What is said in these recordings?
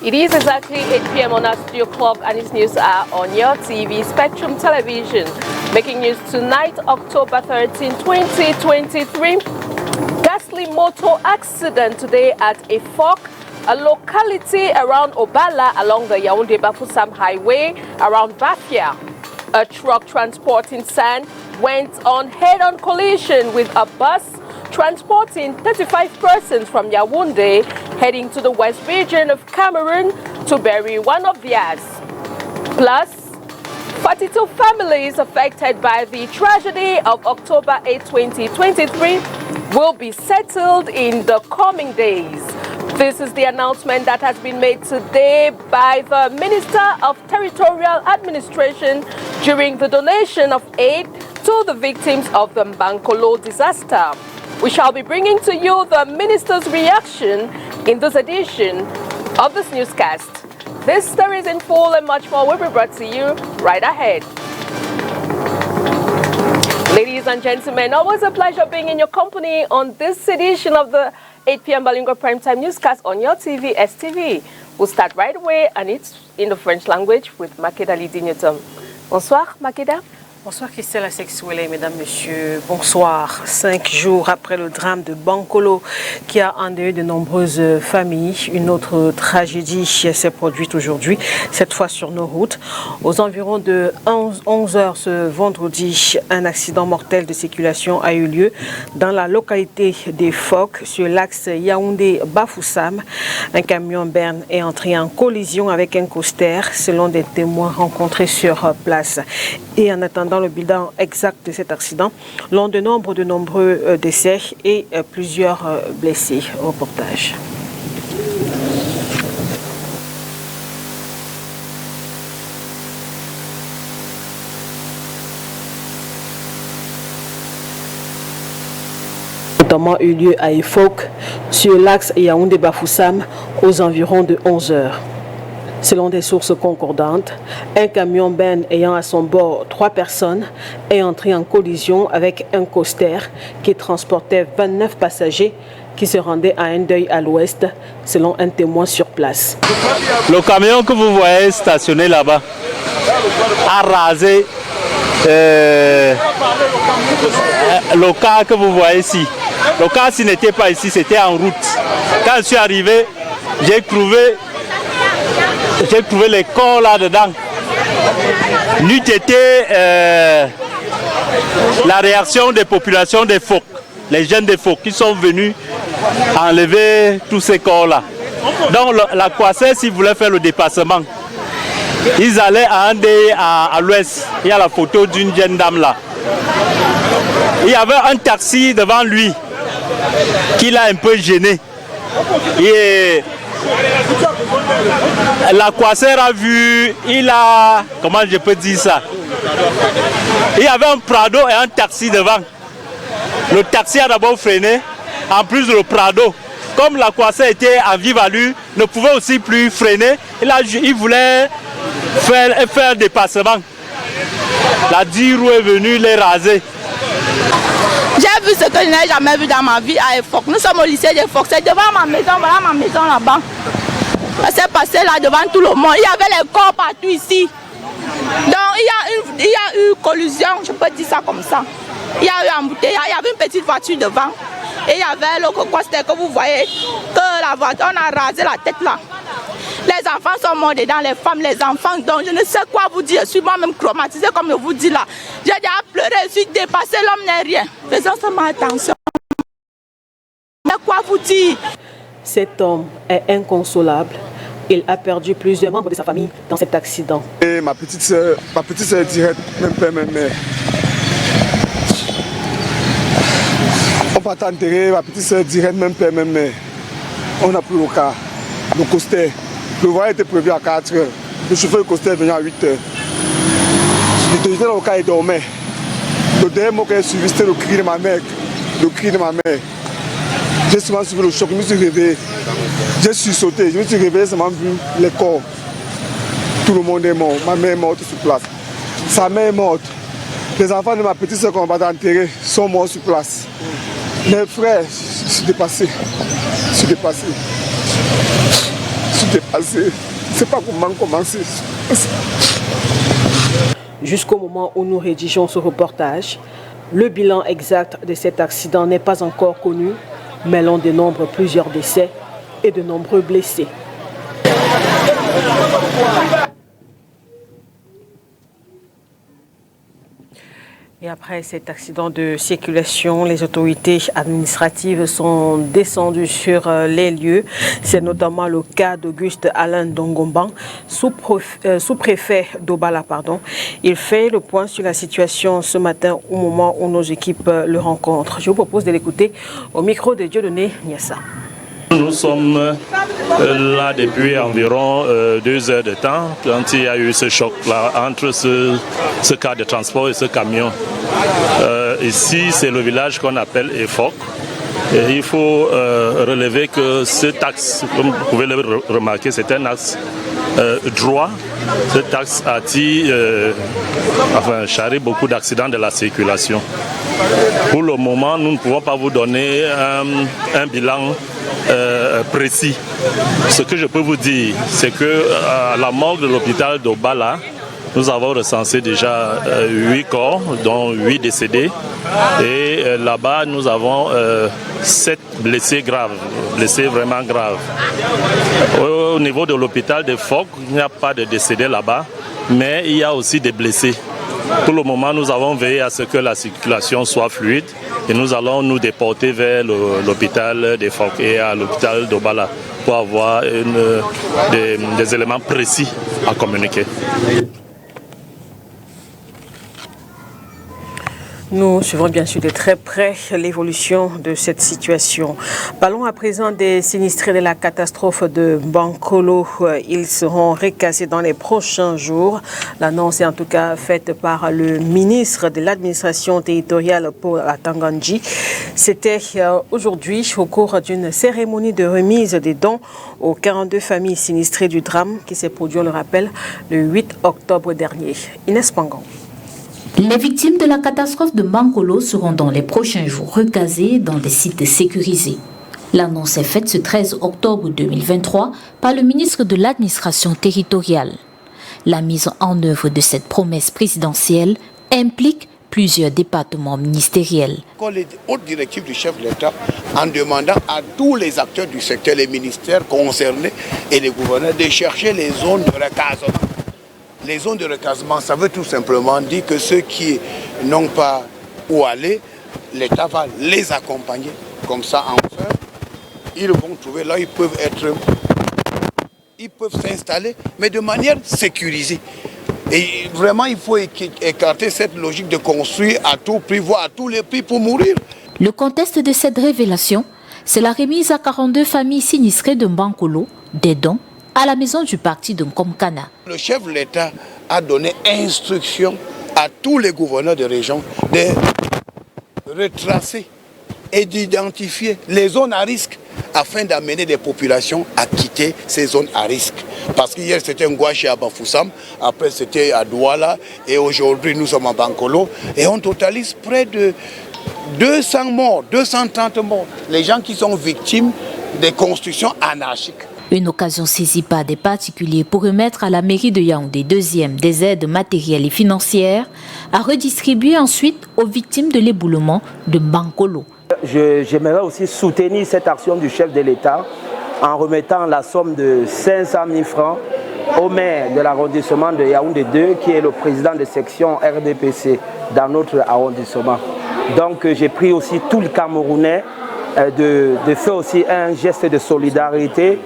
It is exactly 8 p.m. on our studio clock and its news are on your TV, Spectrum Television. Making news tonight, October 13, 2023. Ghastly motor accident today at Efok, a locality around Obala along the Yaoundé-Bafoussam Highway around Bafia. A truck transporting sand went on head-on collision with a bus transporting 35 persons from Yaoundé heading to the west region of Cameroon to bury one of theirs. Plus, 42 families affected by the tragedy of October 8, 2023 will be settled in the coming days. This is the announcement that has been made today by the Minister of Territorial Administration during the donation of aid to the victims of the Mbankolo disaster. We shall be bringing to you the Minister's reaction in this edition of this newscast. This story is in full and much more will be brought to you right ahead. Ladies and gentlemen, always a pleasure being in your company on this edition of the 8 p.m. Bilingual Primetime Newscast on your TV, STV. We'll start right away, and it's in the French language with Makeda Lidi-Newton. Bonsoir, Makeda. Bonsoir Christelle Asexuelle, mesdames, messieurs, bonsoir. 5 jours après le drame de Bankolo qui a endeuillé de nombreuses familles, une autre tragédie s'est produite aujourd'hui, cette fois sur nos routes. Aux environs de 11 heures ce vendredi, un accident mortel de circulation a eu lieu dans la localité des Phoques sur l'axe Yaoundé-Bafoussam. Un camion Berne est entré en collision avec un coaster selon des témoins rencontrés sur place. Et en attendant le bilan exact de cet accident, l'on dénombre de nombreux décès et plusieurs blessés. Reportage. Notamment eu lieu à Efok sur l'axe Yaoundé-Bafoussam aux environs de 11 heures. Selon des sources concordantes, un camion Ben ayant à son bord 3 personnes est entré en collision avec un coaster qui transportait 29 passagers qui se rendaient à un deuil à l'ouest, selon un témoin sur place. Le camion que vous voyez stationné là-bas a rasé le car que vous voyez ici. Le car s'il n'était pas ici, c'était en route. Quand je suis arrivé, j'ai trouvé les corps là-dedans. N'eût été la réaction des populations des Phoques, les jeunes des Phoques qui sont venus enlever tous ces corps-là. Donc la Croisée, s'ils voulaient faire le dépassement, ils allaient à Andé à l'ouest. Il y a la photo d'une jeune dame là. Il y avait un taxi devant lui qui l'a un peu gêné. Et la Croisère a vu, il a, comment je peux dire ça, il y avait un Prado et un taxi devant. Le taxi a d'abord freiné, en plus le Prado, comme la Croisère était à vive allure, ne pouvait aussi plus freiner, il voulait faire dépassement. La 10 roues est venue les raser. J'ai vu ce que je n'ai jamais vu dans ma vie à Efok. Nous sommes au lycée d'Efok, c'est devant ma maison, voilà ma maison là-bas. Ça s'est passé là devant tout le monde. Il y avait les corps partout ici. Donc il y a eu collision, je peux dire ça comme ça. Il y a eu embouteillage, il y avait une petite voiture devant. Et il y avait le coaster que vous voyez, que la voiture, on a rasé la tête là. Les enfants sont morts dedans, les femmes, les enfants. Donc je ne sais quoi vous dire. Je suis moi-même traumatisée comme je vous dis là. J'ai déjà pleuré, je suis dépassée, l'homme n'est rien. Faisons seulement attention. Mais quoi vous dire? Cet homme est inconsolable. Il a perdu plusieurs membres de sa famille dans cet accident. Et ma petite soeur directe, même père, même mère. On va t'enterrer, ma petite soeur directe, même père, même mère. On a pris le cas, le coaster. Le voyage était prévu à 4 heures. Le chauffeur du coaster est venu à 8 heures. J'étais dans le cas et dormait. Le dernier mot que j'ai suivi, c'était le cri de ma mère. Le cri de ma mère. J'ai souvent suivi le choc, je me suis réveillé. J'ai sursauté, je me suis réveillé, ça m'a vu les corps. Tout le monde est mort. Ma mère est morte sur place. Sa mère est morte. Les enfants de ma petite soeur qu'on va enterrer sont morts sur place. Mes frères, je suis dépassé. Je suis dépassé. dépassé. Je ne sais pas comment commencer. Jusqu'au moment où nous rédigeons ce reportage, le bilan exact de cet accident n'est pas encore connu, mais l'on dénombre plusieurs décès et de nombreux blessés. Et après cet accident de circulation, les autorités administratives sont descendues sur les lieux. C'est notamment le cas d'Auguste Alain Dongomban, sous-préfet d'Obala. Il fait le point sur la situation ce matin au moment où nos équipes le rencontrent. Je vous propose de l'écouter au micro de Dieudonné Niassa. Nous sommes là depuis environ 2 heures de temps quand il y a eu ce choc-là entre ce car de transport et ce camion. Ici, c'est le village qu'on appelle Efok. Et il faut relever que cet axe, comme vous pouvez le remarquer, c'est un axe droit. Cet axe charrie beaucoup d'accidents de la circulation. Pour le moment, nous ne pouvons pas vous donner un bilan précis. Ce que je peux vous dire, c'est que à la morgue de l'hôpital d'Obala, nous avons recensé déjà 8 corps, dont 8 décédés. Et là-bas, nous avons 7 blessés graves, blessés vraiment graves. Au niveau de l'hôpital de Foc, il n'y a pas de décédés là-bas, mais il y a aussi des blessés. Pour le moment, nous avons veillé à ce que la circulation soit fluide et nous allons nous déporter vers l'hôpital de Foc et à l'hôpital d'Obala pour avoir des éléments précis à communiquer. Nous suivrons bien sûr de très près l'évolution de cette situation. Parlons à présent des sinistrés de la catastrophe de Bankolo. Ils seront recasés dans les prochains jours. L'annonce est en tout cas faite par le ministre de l'administration territoriale Paul Atangandji. C'était aujourd'hui au cours d'une cérémonie de remise des dons aux 42 familles sinistrées du drame qui s'est produit, on le rappelle, le 8 octobre dernier. Inès Pangan. Les victimes de la catastrophe de Bankolo seront dans les prochains jours recasées dans des sites sécurisés. L'annonce est faite ce 13 octobre 2023 par le ministre de l'administration territoriale. La mise en œuvre de cette promesse présidentielle implique plusieurs départements ministériels. Les hautes directives du chef de l'État en demandant à tous les acteurs du secteur, les ministères concernés et les gouverneurs de chercher les zones de recasement. Les zones de recasement, ça veut tout simplement dire que ceux qui n'ont pas où aller, l'État va les accompagner. Comme ça, enfin, ils vont trouver là, ils peuvent s'installer, mais de manière sécurisée. Et vraiment, il faut écarter cette logique de construire à tout prix, voire à tous les prix pour mourir. Le contexte de cette révélation, c'est la remise à 42 familles sinistrées de Bankolo des dons à la maison du parti de Nkomkana. Le chef de l'État a donné instruction à tous les gouverneurs de région de retracer et d'identifier les zones à risque afin d'amener des populations à quitter ces zones à risque. Parce qu'hier c'était Ngouachi à Bafoussam, après c'était à Douala et aujourd'hui nous sommes à Bankolo et on totalise près de 200 morts, 230 morts, les gens qui sont victimes des constructions anarchiques. Une occasion saisie par des particuliers pour remettre à la mairie de Yaoundé deuxième des aides matérielles et financières à redistribuer ensuite aux victimes de l'éboulement de Bankolo. J'aimerais aussi soutenir cette action du chef de l'État en remettant la somme de 500 000 francs au maire de l'arrondissement de Yaoundé 2 qui est le président de section RDPC dans notre arrondissement. Donc j'ai pris aussi tout le Camerounais de faire aussi un geste de solidarité.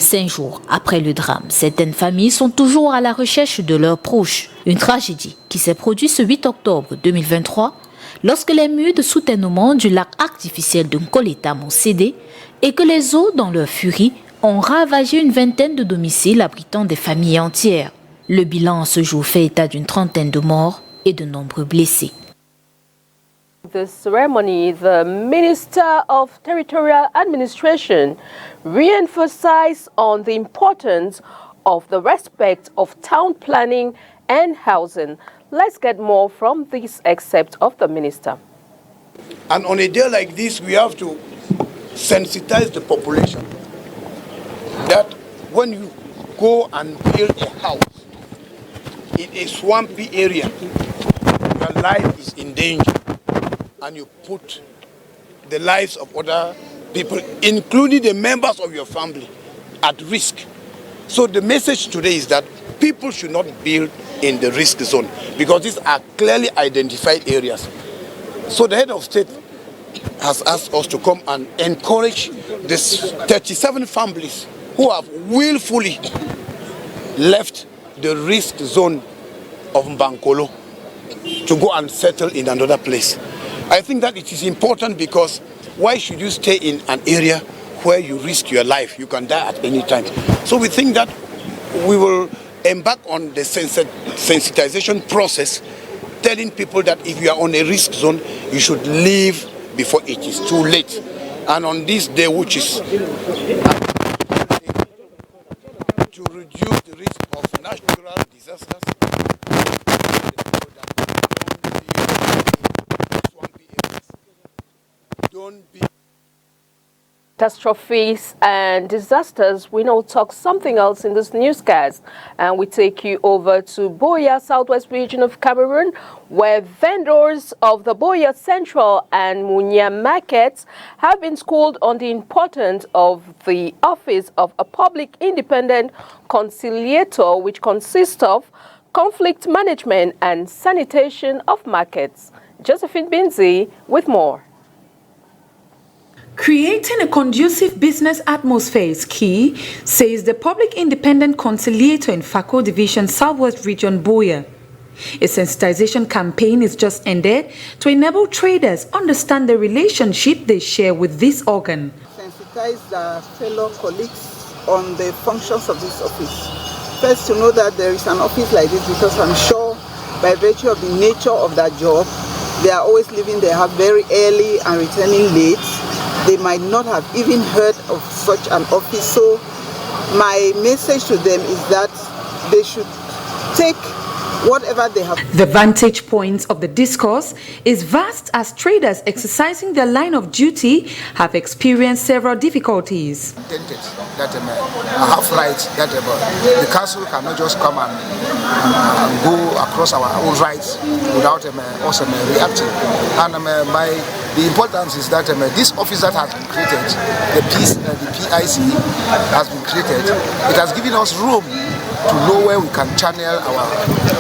5 jours après le drame, certaines familles sont toujours à la recherche de leurs proches. Une tragédie qui s'est produite ce 8 octobre 2023 lorsque les murs de soutènement du lac artificiel de Nkoletam ont cédé et que les eaux, dans leur furie, ont ravagé une vingtaine de domiciles abritant des familles entières. Le bilan à ce jour fait état d'une trentaine de morts et de nombreux blessés. The ceremony, the Minister of Territorial Administration re-emphasized on the importance of the respect of town planning and housing. Let's get more from this excerpt of the minister. And on a day like this, we have to sensitize the population that when you go and build a house in a swampy area, your life is in danger, and you put the lives of other people, including the members of your family, at risk. So the message today is that people should not build in the risk zone, because these are clearly identified areas. So the head of state has asked us to come and encourage these 37 families who have willfully left the risk zone of Mbankolo to go and settle in another place. I think that it is important, because why should you stay in an area where you risk your life? You can die at any time. So we think that we will embark on the sensitization process, telling people that if you are on a risk zone, you should leave before it is too late. And on this day, which is to reduce the risk of natural disasters, don't be catastrophes and disasters. We now talk something else in this newscast, and we take you over to Buea, southwest region of Cameroon, where vendors of the Buea Central and Munya markets have been schooled on the importance of the office of a public independent conciliator, which consists of conflict management and sanitation of markets. Josephine Binzi with more. Creating a conducive business atmosphere is key, says the Public Independent Conciliator in Fako Division, Southwest Region, Buea. A sensitization campaign is just ended to enable traders understand the relationship they share with this organ. Sensitize the fellow colleagues on the functions of this office. First, to know that there is an office like this, because I'm sure by virtue of the nature of that job, they are always leaving their house very early and returning late. They might not have even heard of such an office. So my message to them is that they should take whatever they have. The vantage points of the discourse is vast, as traders exercising their line of duty have experienced several difficulties. That I have rights that the council cannot just come and go across our own rights without us reacting. And the importance is that this office that has been created, the PIC has been created, it has given us room to know where we can channel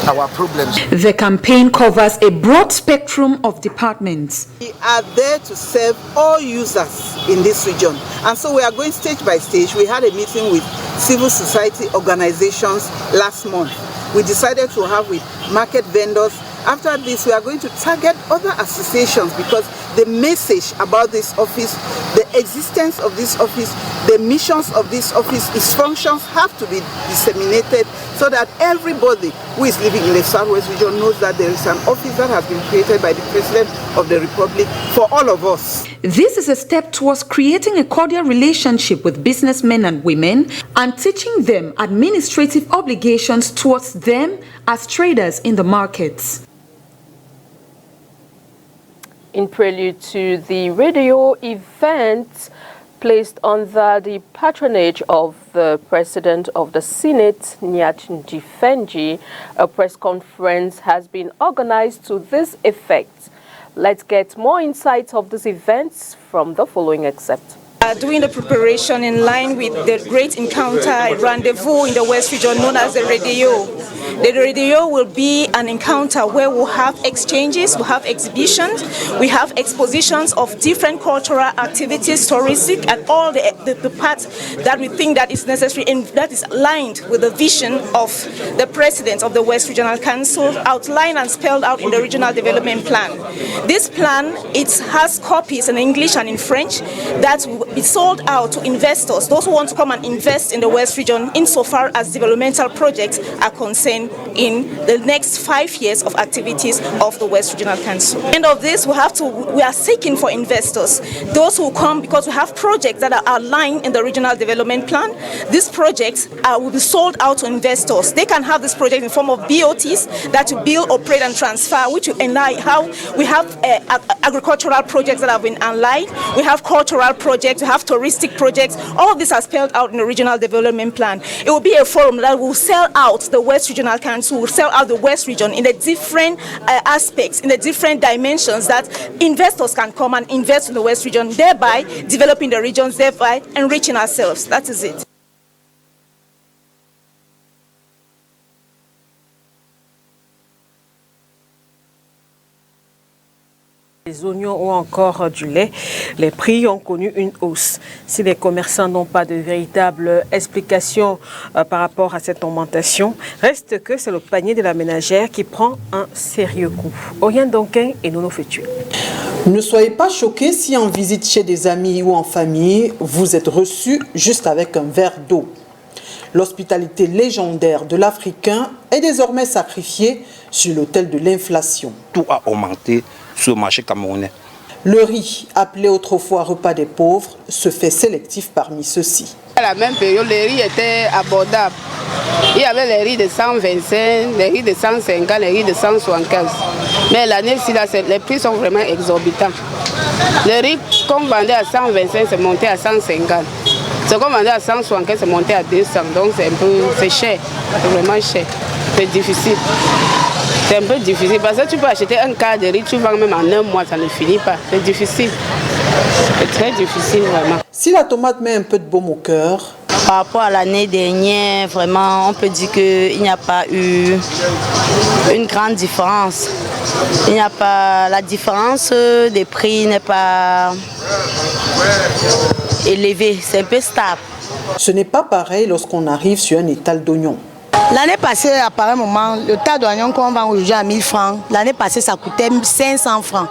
our problems. The campaign covers a broad spectrum of departments. We are there to serve all users in this region, and so we are going stage by stage. We had a meeting with civil society organizations last month. We decided to have with market vendors. After this, we are going to target other associations, because the message about this office, the existence of this office, the missions of this office, its functions have to be disseminated, so that everybody who is living in the Southwest region knows that there is an office that has been created by the President of the Republic for all of us. This is a step towards creating a cordial relationship with businessmen and women and teaching them administrative obligations towards them as traders in the markets. In prelude to the radio event placed under the patronage of the President of the Senate, Nyat Ndifenji, a press conference has been organized to this effect. Let's get more insights of these events from the following excerpt. Doing the preparation in line with the great encounter rendezvous in the West region known as the Radio. The Radio will be an encounter where we'll have exchanges, we'll have exhibitions, we have expositions of different cultural activities, touristic, and all the parts that we think that is necessary and that is aligned with the vision of the President of the West Regional Council, outlined and spelled out in the Regional Development Plan. This plan, it has copies in English and in French that will be sold out to investors, those who want to come and invest in the West region insofar as developmental projects are concerned in the next 5 years of activities of the West Regional Council. End of this, we are seeking for investors, those who come because we have projects that are outlined in the regional development plan. These projects will be sold out to investors. They can have this project in form of BOTs that will build, operate, and transfer, which will enlighten how we have agricultural projects that have been outlined. We have cultural projects, we have touristic projects. All of this are spelled out in the regional development plan. It will be a forum that will sell out the West Regional Council, will sell out the West region in the different aspects, in the different dimensions that investors can come and invest in the West region, thereby developing the regions, thereby enriching ourselves. That is it. Les oignons ou encore du lait, les prix ont connu une hausse. Si les commerçants n'ont pas de véritable explication par rapport à cette augmentation, reste que c'est le panier de la ménagère qui prend un sérieux coup. Oriane Donquin et Nono Fétué. Ne soyez pas choqués si en visite chez des amis ou en famille, vous êtes reçu juste avec un verre d'eau. L'hospitalité légendaire de l'Africain est désormais sacrifiée sur l'autel de l'inflation. Tout a augmenté sur le marché camerounais. Le riz, appelé autrefois repas des pauvres, se fait sélectif parmi ceux-ci. À la même période, les riz étaient abordables. Il y avait les riz de 125, les riz de 150, les riz de 175. Mais l'année-ci, les prix sont vraiment exorbitants. Le riz qu'on vendait à 125, c'est monté à 150. Ce qu'on vendait à 175, c'est monté à 200. Donc c'est cher, c'est vraiment cher. C'est difficile. C'est un peu difficile parce que tu peux acheter un quart de riz, tu vends même en un mois, ça ne finit pas. C'est difficile. C'est très difficile vraiment. Si la tomate met un peu de baume au cœur, par rapport à l'année dernière, vraiment, on peut dire qu'il n'y a pas eu une grande différence. Il n'y a pas, la différence des prix n'est pas élevée, c'est un peu stable. Ce n'est pas pareil lorsqu'on arrive sur un étal d'oignons. L'année passée, à pareil moment, le tas d'oignons qu'on vend aujourd'hui à 1000 francs, l'année passée, ça coûtait 500 francs.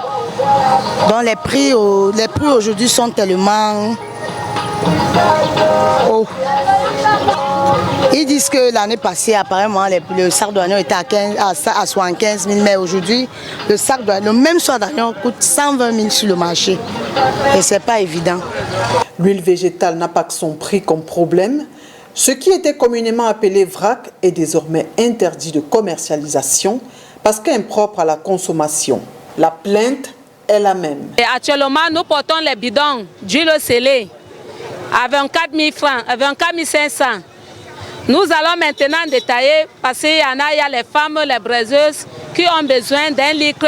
Donc les prix aujourd'hui sont tellement hauts. Ils disent que l'année passée, apparemment, le sac d'oignons était à 75 000, mais aujourd'hui, le même sac d'oignons coûte 120 000 sur le marché. Et ce n'est pas évident. L'huile végétale n'a pas que son prix comme problème. Ce qui était communément appelé vrac est désormais interdit de commercialisation parce qu'impropre à la consommation. La plainte est la même. Et actuellement, nous portons les bidons d'huile scellée à 24 000 francs, à 24 500. Nous allons maintenant détailler parce qu'il y a les femmes, les braiseuses qui ont besoin d'1,5 litre.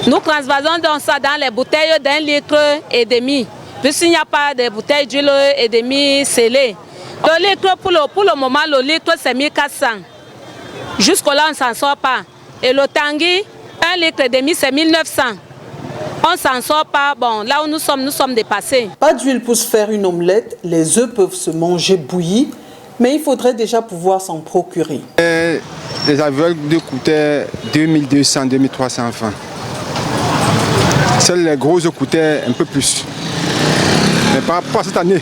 Nous transvasons donc ça dans les bouteilles d'1,5 litre, puisqu'il n'y a pas de bouteilles d'huile et demi scellées. Le litre pour le moment, le litre c'est 1400. Jusque-là, on ne s'en sort pas. Et le tanguy, 1,5 litre c'est 1900. On ne s'en sort pas. Bon, là où nous sommes dépassés. Pas d'huile pour se faire une omelette. Les œufs peuvent se manger bouillis, mais il faudrait déjà pouvoir s'en procurer. Les aveugles coûtaient 2200, 2300 francs. Seuls les gros œufs coûtaient un peu plus. Mais par rapport à cette année,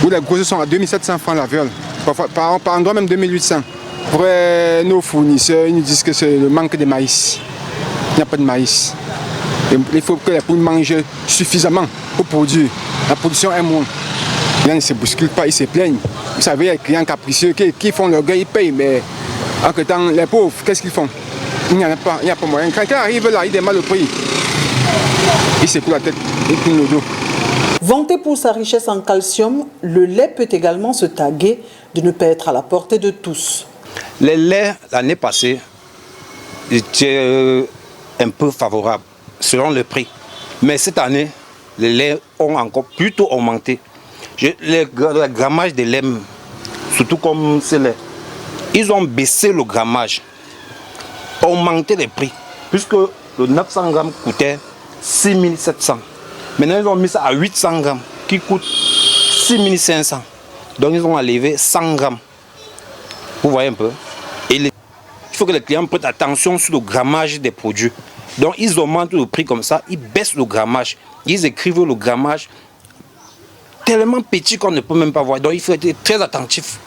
où les gros œufs sont à 2700 francs la viole, par endroit même 2800. Pour nos fournisseurs, ils nous disent que c'est le manque de maïs. Il n'y a pas de maïs. Et il faut que les poules mangent suffisamment pour produire. La production est moins. Ils ne se bousculent pas, ils se plaignent. Vous savez, les clients capricieux qui font leur gueule, ils payent, mais en temps, les pauvres, qu'est-ce qu'ils font? Il n'y en a pas, il n'y a pas moyen. Quand ils arrivent là, ils démarrent le prix. Ils secouent la tête, ils tournent le dos. Vanté pour sa richesse en calcium, le lait peut également se targuer de ne pas être à la portée de tous. Les laits, l'année passée, étaient un peu favorables selon le prix. Mais cette année, les laits ont encore plutôt augmenté. Le grammage des laits, surtout comme ces laits, ils ont baissé le grammage, augmenté les prix, puisque le 900 grammes coûtait 6700. Maintenant, ils ont mis ça à 800 grammes, qui coûte 6500. Donc, ils ont enlevé 100 grammes. Vous voyez un peu. Et il faut que les clients prêtent attention sur le grammage des produits. Donc, ils augmentent le prix comme ça, ils baissent le grammage. Ils écrivent le grammage tellement petit qu'on ne peut même pas voir. Donc, il faut être très attentif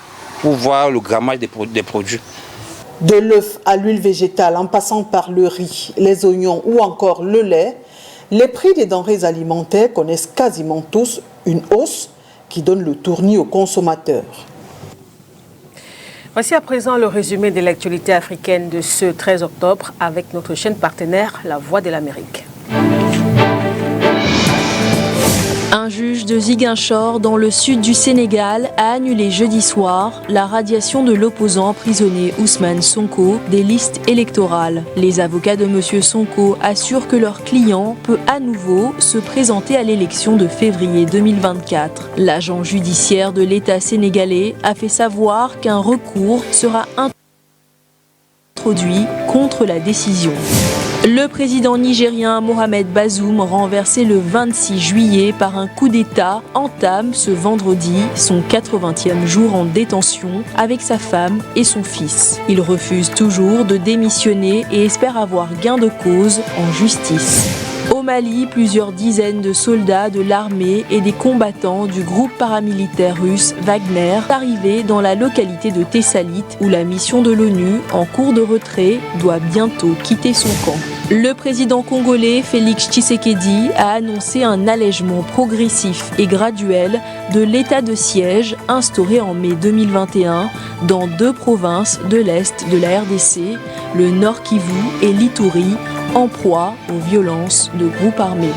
pour voir le grammage des produits. De l'œuf à l'huile végétale, en passant par le riz, les oignons ou encore le lait, les prix des denrées alimentaires connaissent quasiment tous une hausse qui donne le tournis aux consommateurs. Voici à présent le résumé de l'actualité africaine de ce 13 octobre avec notre chaîne partenaire, La Voix de l'Amérique. Un juge de Ziguinchor, dans le sud du Sénégal, a annulé jeudi soir la radiation de l'opposant emprisonné Ousmane Sonko des listes électorales. Les avocats de M. Sonko assurent que leur client peut à nouveau se présenter à l'élection de février 2024. L'agent judiciaire de l'État sénégalais a fait savoir qu'un recours sera introduit contre la décision. Le président nigérien Mohamed Bazoum, renversé le 26 juillet par un coup d'État, entame ce vendredi son 80e jour en détention avec sa femme et son fils. Il refuse toujours de démissionner et espère avoir gain de cause en justice. Au Mali, plusieurs dizaines de soldats de l'armée et des combattants du groupe paramilitaire russe Wagner sont arrivés dans la localité de Tessalit où la mission de l'ONU, en cours de retrait, doit bientôt quitter son camp. Le président congolais Félix Tshisekedi a annoncé un allègement progressif et graduel de l'état de siège instauré en mai 2021 dans 2 provinces de l'Est de la RDC, le Nord Kivu et l'Ituri, en proie aux violences de groupes armés.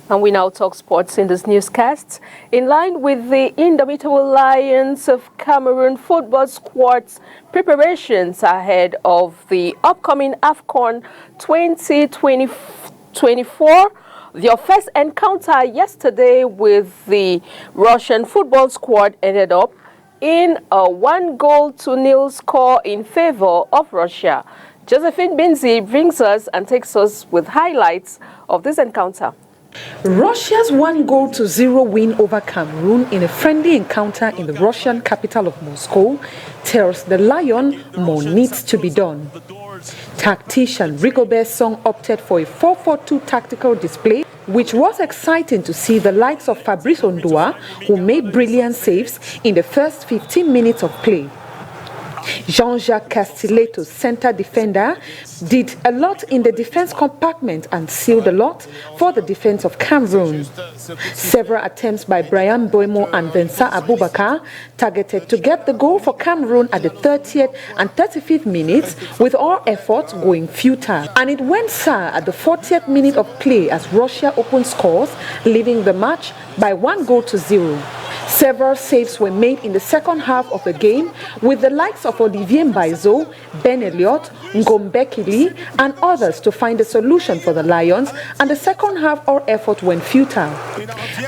And we now talk sports in this newscast. In line with the Indomitable Lions of Cameroon football squad's preparations ahead of the upcoming AFCON 2024, their first encounter yesterday with the Russian football squad ended up in a 1-0 score in favor of Russia. Josephine Binzi brings us and takes us with highlights of this encounter. Russia's 1-0 win over Cameroon in a friendly encounter in the Russian capital of Moscow tells the Lion more needs to be done. Tactician Rigobert Song opted for a 4-4-2 tactical display, which was exciting to see the likes of Fabrice Ondoa, who made brilliant saves in the first 15 minutes of play. Jean-Jacques Castilleto, center defender, did a lot in the defense compartment and sealed a lot for the defense of Cameroon. Several attempts by Brian Boimo and Vincent Aboubakar targeted to get the goal for Cameroon at the 30th and 35th minutes, with all efforts going futile. And it went sour at the 40th minute of play as Russia opened scores, leaving the match by 1-0. Several saves were made in the second half of the game, with the likes of Olivier Mbaizo, Ben Elliott, Ngombekili, and others to find a solution for the Lions, and the second half all effort went futile.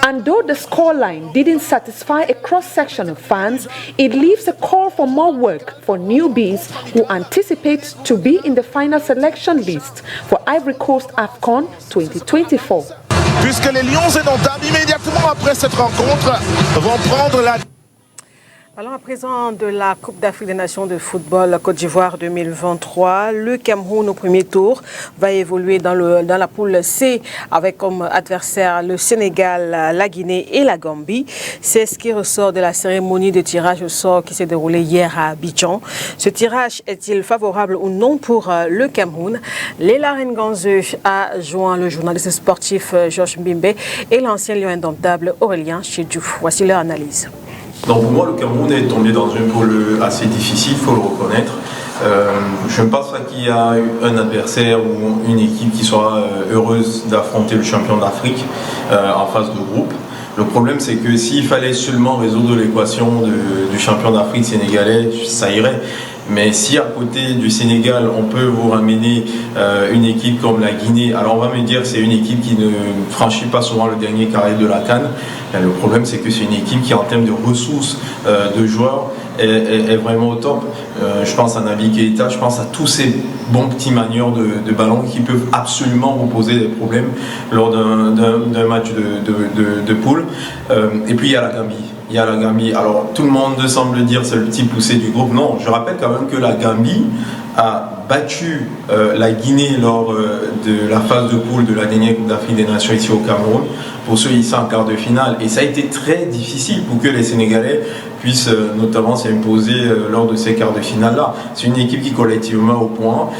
And though the scoreline didn't satisfy a cross-section of fans, it leaves a call for more work for newbies who anticipate to be in the final selection list for Ivory Coast AFCON 2024. Puisque les Lions et Notables, immédiatement après cette rencontre, vont prendre la... Parlons à présent de la Coupe d'Afrique des Nations de football Côte d'Ivoire 2023. Le Cameroun au premier tour va évoluer dans la poule C avec comme adversaire le Sénégal, la Guinée et la Gambie. C'est ce qui ressort de la cérémonie de tirage au sort qui s'est déroulée hier à Abidjan. Ce tirage est-il favorable ou non pour le Cameroun? Léla Renganze a joint le journaliste sportif Georges Mbimbe et l'ancien lion indomptable Aurélien Chidjou. Voici leur analyse. Donc pour moi, le Cameroun est tombé dans une poule assez difficile, il faut le reconnaître. Je ne pense pas qu'il y a un adversaire ou une équipe qui sera heureuse d'affronter le champion d'Afrique en phase de groupe. Le problème, c'est que s'il fallait seulement résoudre l'équation du champion d'Afrique sénégalais, ça irait. Mais si à côté du Sénégal, on peut vous ramener une équipe comme la Guinée, alors on va me dire que c'est une équipe qui ne franchit pas souvent le dernier carré de la CAN. Le problème, c'est que c'est une équipe qui, en termes de ressources de joueurs, est vraiment au top. Je pense à Naby Keïta, je pense à tous ces bons petits manieurs de ballon qui peuvent absolument vous poser des problèmes lors d'un match de poule. Et puis il y a la Gambie. Alors tout le monde semble dire c'est le petit poussé du groupe. Non, je rappelle quand même que la Gambie a battu la Guinée lors de la phase de poule de la dernière Coupe d'Afrique des Nations ici au Cameroun pour se hisser en quart de finale. Et ça a été très difficile pour que les Sénégalais puissent notamment s'imposer lors de ces quarts de finale-là. C'est une équipe qui collectivement au point,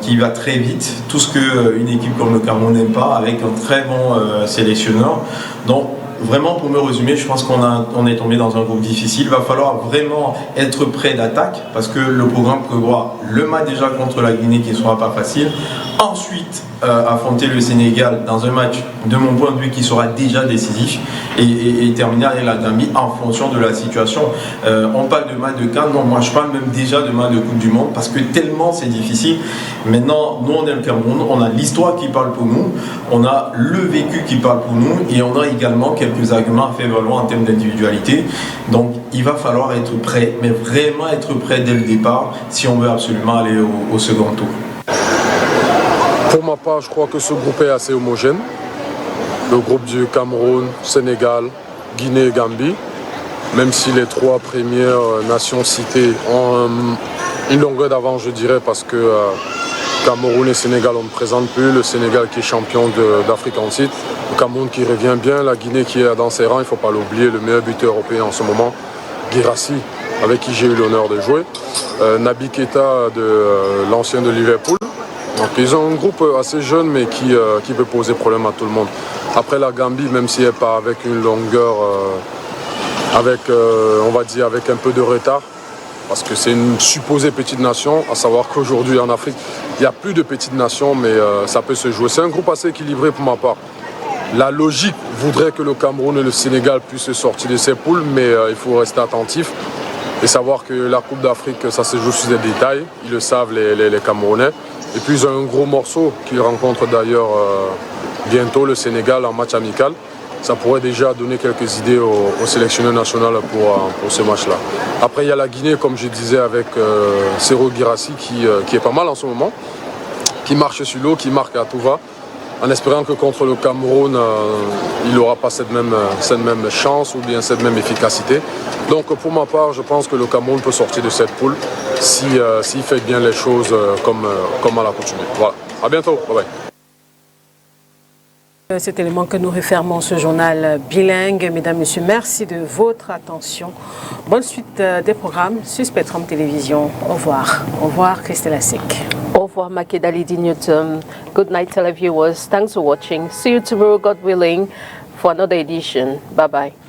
qui va très vite, tout ce qu'une équipe comme le Cameroun n'aime pas, avec un très bon sélectionneur. Donc, vraiment, pour me résumer, je pense qu'on est tombé dans un groupe difficile. Il va falloir vraiment être prêt d'attaque parce que le programme prévoit le match déjà contre la Guinée qui ne sera pas facile. Ensuite, affronter le Sénégal dans un match, de mon point de vue, qui sera déjà décisif et terminer avec la Gambie en fonction de la situation. On parle de match de CAN, non, moi je parle même déjà de match de Coupe du Monde parce que tellement c'est difficile. Maintenant, nous on est le Cameroun, on a l'histoire qui parle pour nous, on a le vécu qui parle pour nous et on a également quelques arguments à faire valoir en termes d'individualité. Donc il va falloir être prêt, mais vraiment être prêt dès le départ si on veut absolument aller au second tour. Pour ma part, je crois que ce groupe est assez homogène. Le groupe du Cameroun, Sénégal, Guinée et Gambie, même si les trois premières nations citées ont une longueur d'avance, je dirais, parce que Cameroun et Sénégal, on ne présente plus. Le Sénégal qui est champion d'Afrique en titre, le Cameroun qui revient bien, la Guinée qui est dans ses rangs, il ne faut pas l'oublier, le meilleur buteur européen en ce moment, Guirassy, avec qui j'ai eu l'honneur de jouer, Naby Keita, l'ancien de Liverpool. Donc ils ont un groupe assez jeune mais qui peut poser problème à tout le monde. Après la Gambie, même si elle part avec une longueur, on va dire avec un peu de retard, parce que c'est une supposée petite nation, à savoir qu'aujourd'hui en Afrique, il n'y a plus de petites nations, mais ça peut se jouer. C'est un groupe assez équilibré pour ma part. La logique voudrait que le Cameroun et le Sénégal puissent sortir de ces poules, mais il faut rester attentif et savoir que la Coupe d'Afrique, ça se joue sur des détails. Ils le savent, les Camerounais. Et puis ils ont un gros morceau qu'ils rencontrent d'ailleurs bientôt, le Sénégal, en match amical. Ça pourrait déjà donner quelques idées au sélectionneur national pour ce match-là. Après, il y a la Guinée, comme je disais, avec Serhou Guirassy qui est pas mal en ce moment, qui marche sur l'eau, qui marque à tout va, en espérant que contre le Cameroun, il n'aura pas cette même chance ou bien cette même efficacité. Donc pour ma part, je pense que le Cameroun peut sortir de cette poule s'il fait bien les choses comme à l'accoutumée. Voilà, à bientôt, bye bye. Cet élément que nous refermons ce journal bilingue. Mesdames, Messieurs, merci de votre attention. Bonne suite des programmes sur Spectrum Télévision. Au revoir. Au revoir, Christelle Asik. Au revoir, Makedali Newton. Good night, televiewers. Thanks for watching. See you tomorrow, God willing, for another edition. Bye-bye.